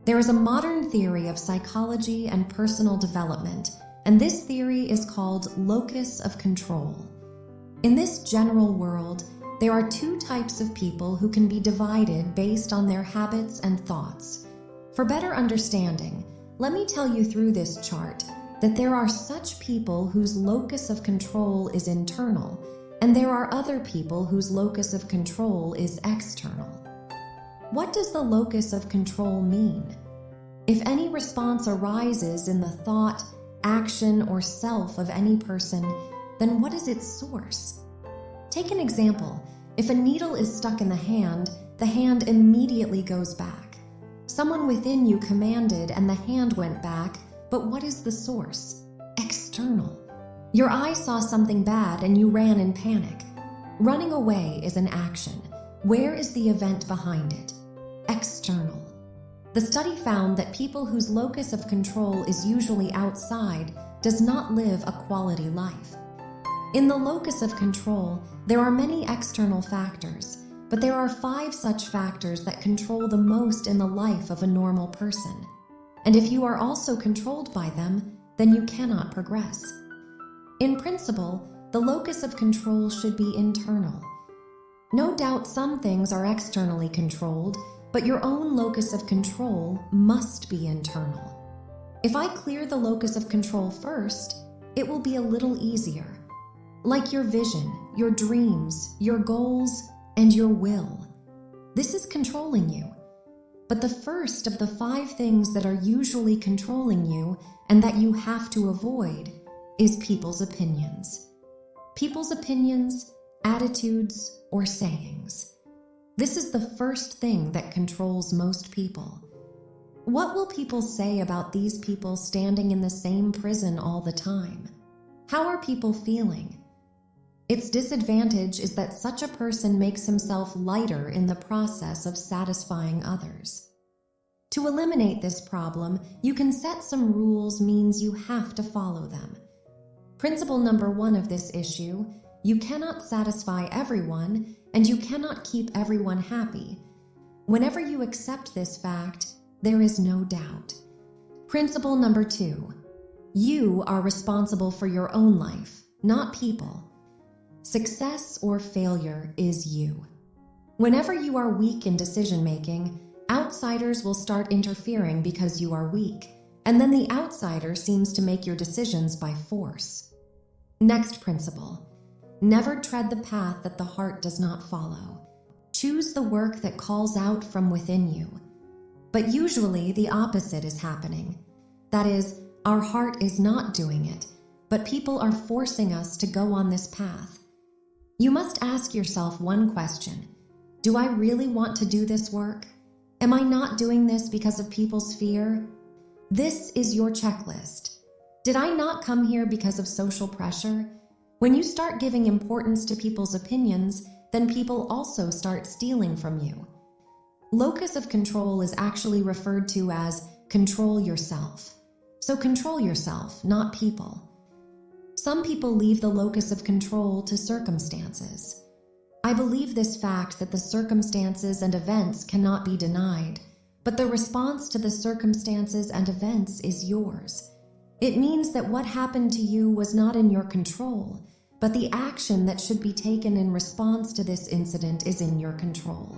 There is a modern theory of psychology and personal development, and this theory is called locus of control. In this general world, there are two types of people who can be divided based on their habits and thoughts. For better understanding, let me tell you through this chart that there are such people whose locus of control is internal, and there are other people whose locus of control is external. What does the locus of control mean? If any response arises in the thought, action, or self of any person, then what is its source? Take an example. If a needle is stuck in the hand immediately goes back. Someone within you commanded and the hand went back, but what is the source? External. Your eye saw something bad and you ran in panic. Running away is an action. Where is the event behind it? External. The study found that people whose locus of control is usually outside does not live a quality life. In the locus of control, there are many external factors, but there are 5 such factors that control the most in the life of a normal person. And if you are also controlled by them, then you cannot progress. In principle, the locus of control should be internal. No doubt some things are externally controlled, but your own locus of control must be internal. If I clear the locus of control first, it will be a little easier. Like your vision, your dreams, your goals, and your will. This is controlling you. But the first of the 5 things that are usually controlling you and that you have to avoid is people's opinions. People's opinions, attitudes, or sayings. This is the first thing that controls most people. What will people say about these people standing in the same prison all the time? How are people feeling? Its disadvantage is that such a person makes himself lighter in the process of satisfying others. To eliminate this problem, you can set some rules means you have to follow them. Principle number 1 of this issue, you cannot satisfy everyone and you cannot keep everyone happy. Whenever you accept this fact, there is no doubt. Principle number 2, you are responsible for your own life, not people. Success or failure is you. Whenever you are weak in decision-making, outsiders will start interfering because you are weak, and then the outsider seems to make your decisions by force. Next principle, never tread the path that the heart does not follow. Choose the work that calls out from within you. But usually the opposite is happening. That is, our heart is not doing it, but people are forcing us to go on this path. You must ask yourself one question. Do I really want to do this work? Am I not doing this because of people's fear? This is your checklist. Did I not come here because of social pressure? When you start giving importance to people's opinions, then people also start stealing from you. Locus of control is actually referred to as control yourself. So control yourself, not people. Some people leave the locus of control to circumstances. I believe this fact that the circumstances and events cannot be denied, but the response to the circumstances and events is yours. It means that what happened to you was not in your control, but the action that should be taken in response to this incident is in your control.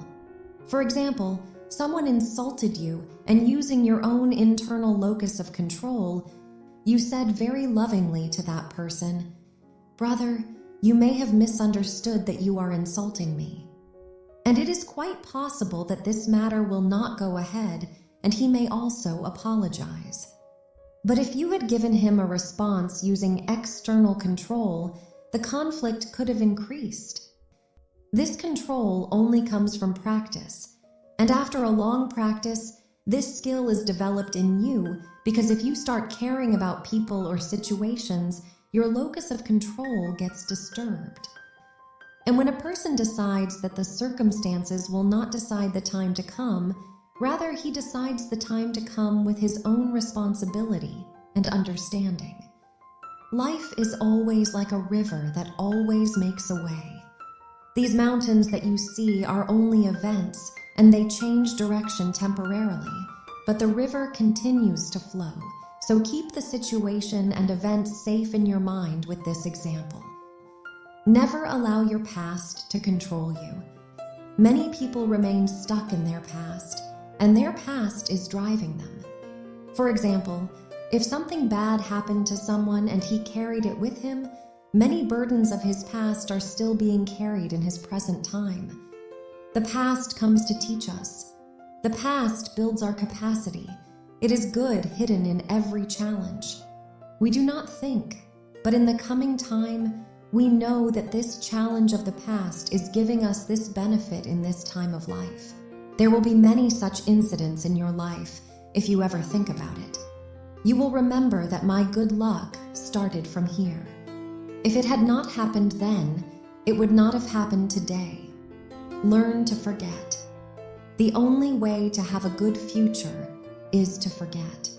For example, someone insulted you, and using your own internal locus of control, you said very lovingly to that person, "Brother, you may have misunderstood that you are insulting me." And it is quite possible that this matter will not go ahead, and he may also apologize. But if you had given him a response using external control, the conflict could have increased. This control only comes from practice, and after a long practice, this skill is developed in you because if you start caring about people or situations, your locus of control gets disturbed. And when a person decides that the circumstances will not decide the time to come, rather he decides the time to come with his own responsibility and understanding. Life is always like a river that always makes a way. These mountains that you see are only events, and they change direction temporarily. but the river continues to flow. So keep the situation and events safe in your mind with this example. Never allow your past to control you. Many people remain stuck in their past, and their past is driving them. For example, if something bad happened to someone and he carried it with him, many burdens of his past are still being carried in his present time. The past comes to teach us. The past builds our capacity. It is good hidden in every challenge. We do not think, but in the coming time, we know that this challenge of the past is giving us this benefit in this time of life. There will be many such incidents in your life if you ever think about it. You will remember that my good luck started from here. If it had not happened then, it would not have happened today. Learn to forget. The only way to have a good future is to forget.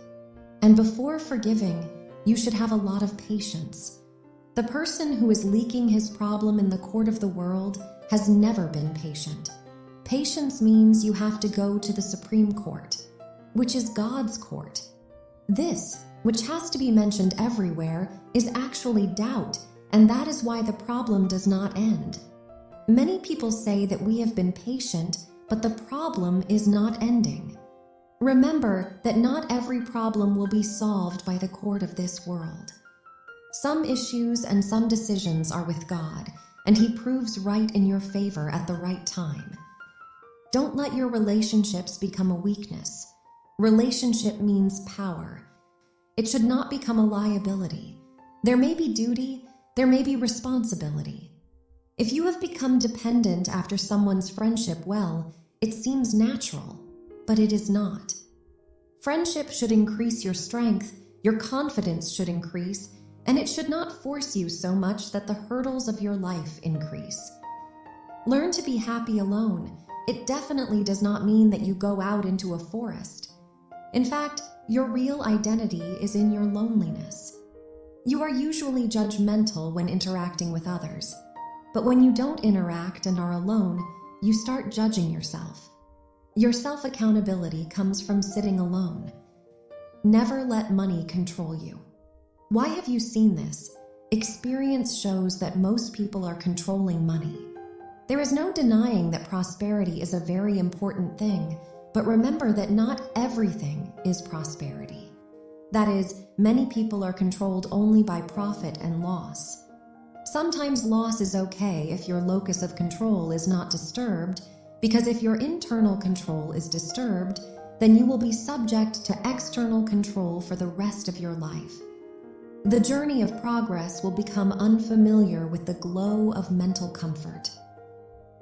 And before forgiving, you should have a lot of patience. The person who is leaking his problem in the court of the world has never been patient. Patience means you have to go to the Supreme Court, which is God's court. This, which has to be mentioned everywhere, is actually doubt, and that is why the problem does not end. Many people say that we have been patient, but the problem is not ending. Remember that not every problem will be solved by the court of this world. Some issues and some decisions are with God, and He proves right in your favor at the right time. Don't let your relationships become a weakness. Relationship means power. It should not become a liability. There may be duty, there may be responsibility. If you have become dependent after someone's friendship, well, it seems natural, but it is not. Friendship should increase your strength, your confidence should increase, and it should not force you so much that the hurdles of your life increase. Learn to be happy alone. It definitely does not mean that you go out into a forest. In fact, your real identity is in your loneliness. You are usually judgmental when interacting with others, but when you don't interact and are alone, you start judging yourself. Your self-accountability comes from sitting alone. Never let money control you. Why have you seen this? Experience shows that most people are controlling money. There is no denying that prosperity is a very important thing, but remember that not everything is prosperity. That is, many people are controlled only by profit and loss. Sometimes loss is okay if your locus of control is not disturbed, because if your internal control is disturbed, then you will be subject to external control for the rest of your life. The journey of progress will become unfamiliar with the glow of mental comfort.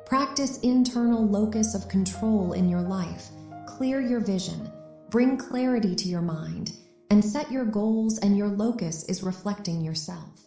Practice internal locus of control in your life, clear your vision, bring clarity to your mind, and set your goals, and your locus is reflecting yourself.